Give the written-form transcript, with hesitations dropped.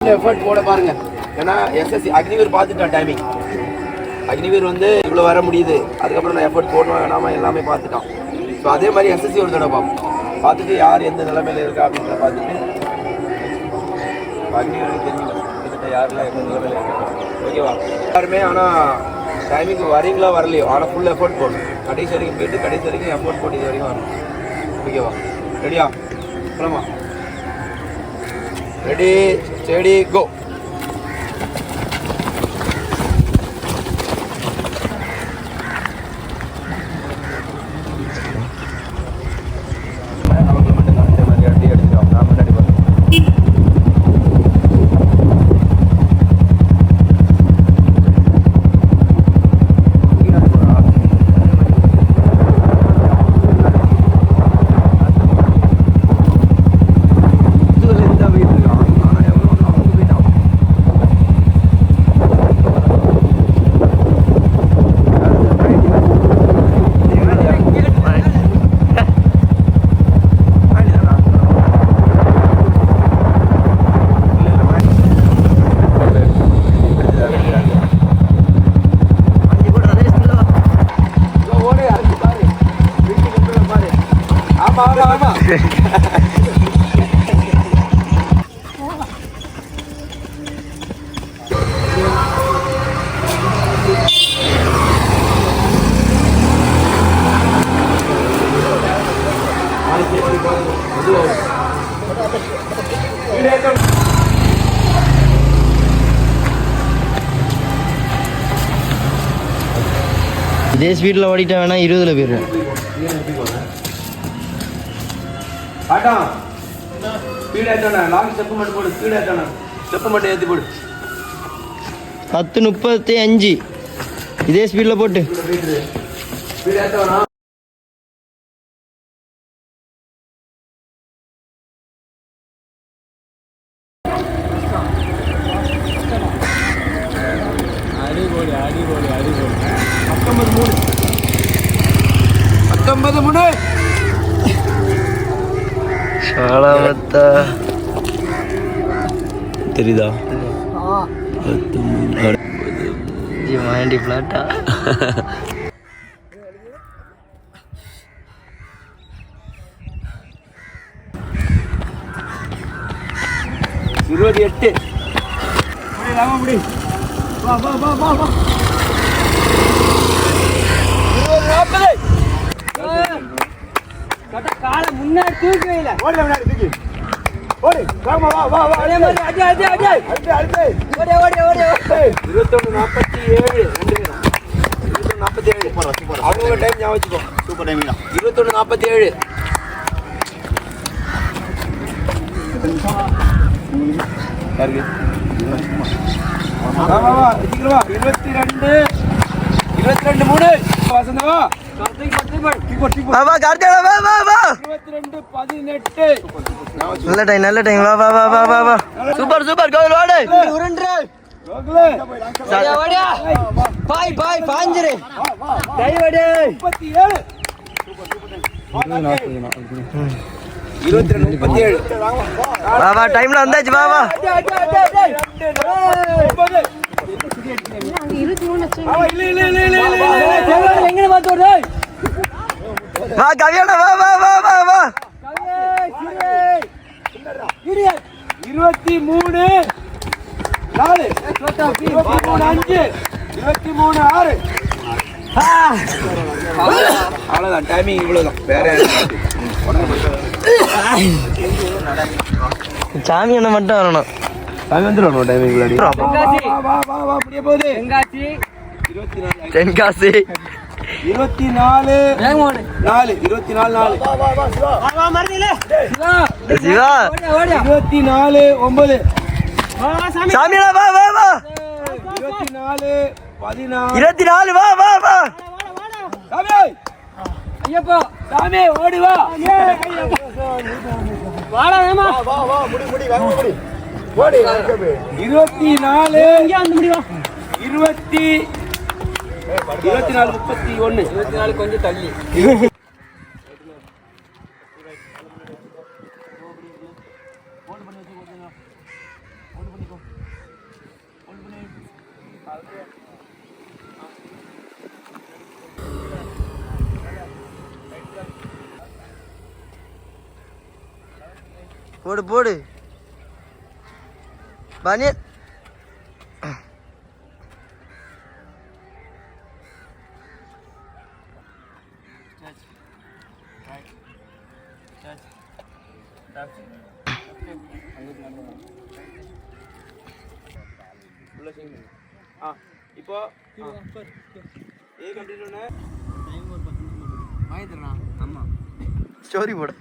Effort போட பாருங்க. ஏன்னா எஸ்எஸ்சி அக்னிவீர் பார்த்துட்டான் டைமிங். அக்னிவீர் வந்து இவ்வளோ வர முடியுது, அதுக்கப்புறம் நான் எஃபர்ட் போடணும் வேணாமா எல்லாமே பார்த்துட்டான். ஸோ அதே மாதிரி எஸ்எஸ்சி ஒரு தடவை பார்த்துட்டு யார் எந்த நிலைமையில இருக்கா அப்படின்றத பார்த்துட்டு அக்னிவீர் தெரிஞ்சுக்கணும் யாரெல்லாம் எந்த நிலைமையில இருக்கா. ஓகேவா எல்லாருமே? ஆனால் டைமிங் வரீங்களா வரலையோ, ஆனால் ஃபுல் எஃபர்ட் போடணும். கடைசி வரைக்கும் போயிட்டு கடைசி வரைக்கும் எஃபர்ட் போட்டு இது வரைக்கும் வரணும். ஓகேவா? ரெடியா? போலாமா? Ready steady go. இதே ஸ்பீடில் ஓடிட்டா வேணா 20ல் போயிடுறேன். லாங் ஸ்டெப் மட்டும் போடு, ஸ்பீட் ஏற்றணா, ஸ்டெப் மட்டும் ஏற்றி போடு. 10:35 இதே ஸ்பீடில் போட்டு ஸ்பீட் ஏற்றவனா. அடிபோடு அடிபோடு அடிபோடு. 19 சாலாவத்தா தெரியுதா? மைண்டி பிளாட்டா. இருபது 8 முடி. வா வா வா வா வா. 40. காலை முன்னாடி தூக்கி வைல. ஓடி முன்னாடி தூக்கி. ஓடி. வாமா வா வா வா. அடே அடே அடே அடே. அடே அடே. ஓடி ஓடி ஓடி. 21:47 ரெண்டு பேரும். 21:47. Super super. அவங்க டைம் ஞாபகம் வச்சுக்கோ. சூப்பர் டைமிங் தான். 21:47. யாருக்கு? வா வா வா. சீக்கிரம் வா. 22 3. வசந்தா வா. வா கார்த்தியா வா வா வா. 22:18. நல்ல டைம். வா வா வா வா வா வா. சூப்பர் சூப்பர் கோல் ஓடு. உருண்டு. கோகுலே. ஓடியா ஓடியா. பாய் பாய் பாஞ்சிரே. டை ஓடு. 37. சூப்பர் 22:37. வா வா டைம்ல வந்தாச்சு வா வா. வா கவியாடா வா வா வா வா வா. 23 4 23 5 23 6. அவ்வளோதான் டைமிங் இவ்வளோதான். வேற சாமி என்ன மட்டும் வரணும். சாமி வந்துடும் டைமிங் இவ்வளோ. தென்காசி 24 4 24 சிவா 24 9. சாமியா வா வா வா. 24 14 24 வா வா வா. சாமி ஐயப்பா சாமி ஓடி வா. வாடா ஏமா வா வா முடி முடி வாங்க முடி ஓடி. 24 இங்க வந்து முடி வா. 24 31. 24 கொஞ்சம் தள்ளி. ஓடு பண்ணி வச்சு கொஞ்சம் ஓடு பண்ணிக்கோ. போடு போடு பனியன் இப்போ ஏ கம்ப்ளீட் பண்ண ஸ்டோரி போடு